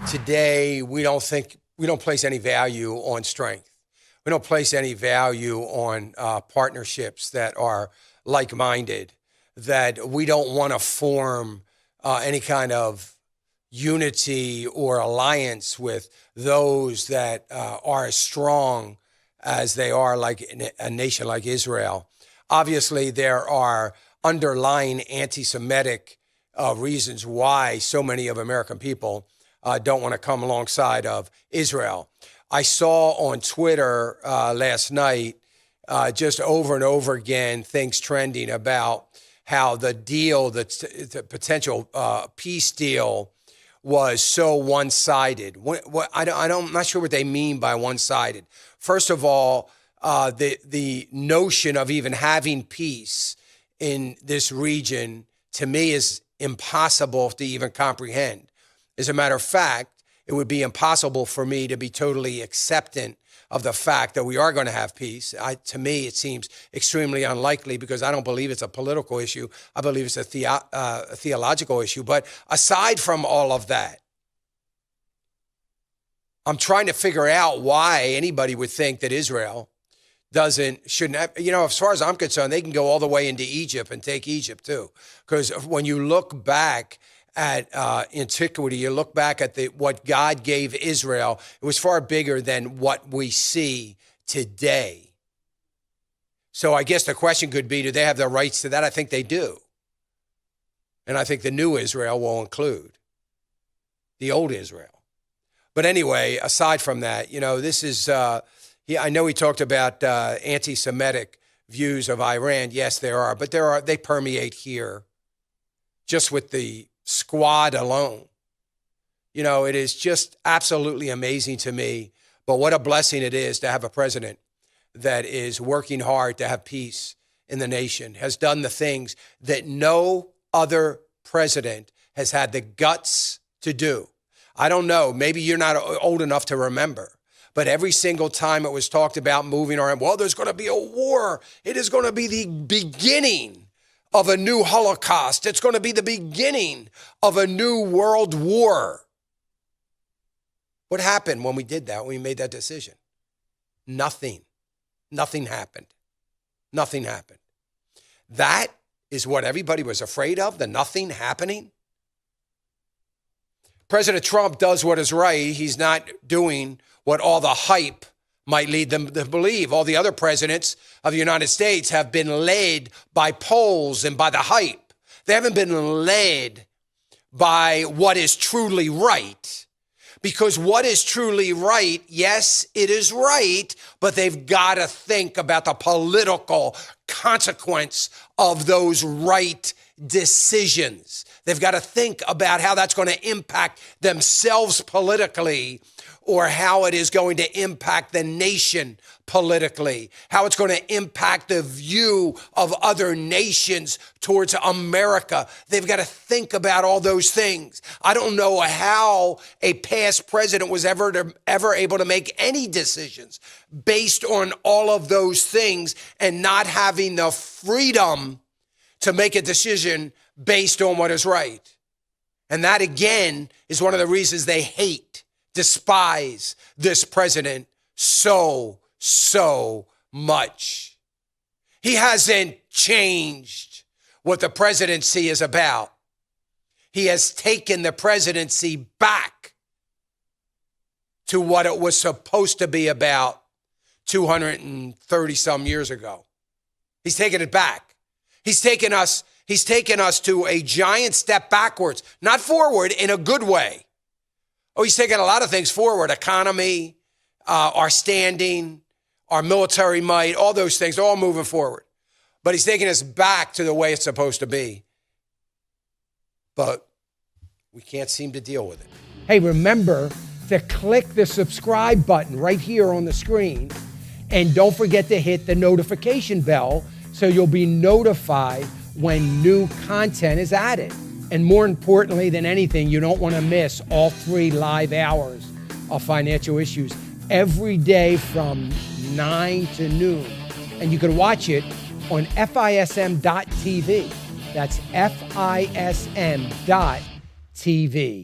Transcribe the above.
today we don't place any value on strength. We don't place any value on partnerships that are like-minded, that we don't want to form any kind of unity or alliance with those that are as strong as they are like a nation like Israel. Obviously, there are underlying anti-Semitic reasons why so many of American people don't want to come alongside of Israel. I saw on Twitter last night just over and over again things trending about how the deal, the potential peace deal, was so one-sided. I'm not sure what they mean by one-sided. First of all, the notion of even having peace in this region, to me, is impossible to even comprehend. As a matter of fact, it would be impossible for me to be totally acceptant of the fact that we are going to have peace. To me, it seems extremely unlikely because I don't believe it's a political issue. I believe it's a theological issue. But aside from all of that, I'm trying to figure out why anybody would think that Israel shouldn't have, as far as I'm concerned, they can go all the way into Egypt and take Egypt too. Because when you look back at antiquity, you look back at what God gave Israel, it was far bigger than what we see today. So I guess the question could be, do they have the rights to that? I think they do. And I think the new Israel will include the old Israel. But anyway, aside from that, this is, I know he talked about anti-Semitic views of Iran. Yes, there are, but they permeate here just with the squad alone. It is just absolutely amazing to me, but what a blessing it is to have a president that is working hard to have peace in the nation, has done the things that no other president has had the guts to do. I don't know, maybe you're not old enough to remember, but every single time it was talked about moving around, well, there's going to be a war. It is going to be the beginning of a new Holocaust. It's going to be the beginning of a new world war. What happened when we did that, when we made that decision? Nothing. Nothing happened. Nothing happened. That is what everybody was afraid of, the nothing happening. President Trump does what is right. He's not doing what all the hype might lead them to believe. All the other presidents of the United States have been led by polls and by the hype. They haven't been led by what is truly right. Because what is truly right, yes, it is right, but they've got to think about the political consequence of those right decisions. They've got to think about how that's going to impact themselves politically, or how it is going to impact the nation politically, how it's going to impact the view of other nations towards America. They've got to think about all those things. I don't know how a past president was ever able to make any decisions based on all of those things and not having the freedom to make a decision based on what is right. And that, again, is one of the reasons they despise this president so much. He hasn't changed what the presidency is about. He has taken the presidency back to what it was supposed to be about 230 some years ago. He's taken it back. He's taken us to a giant step backwards, not forward in a good way. Oh, he's taken a lot of things forward, economy, our standing, our military might, all those things, all moving forward. But he's taking us back to the way it's supposed to be. But we can't seem to deal with it. Hey, remember to click the subscribe button right here on the screen. And don't forget to hit the notification bell so you'll be notified when new content is added. And more importantly than anything, you don't want to miss all 3 live hours of Financial Issues every day from 9 to noon. And you can watch it on FISM.TV. That's FISM.TV.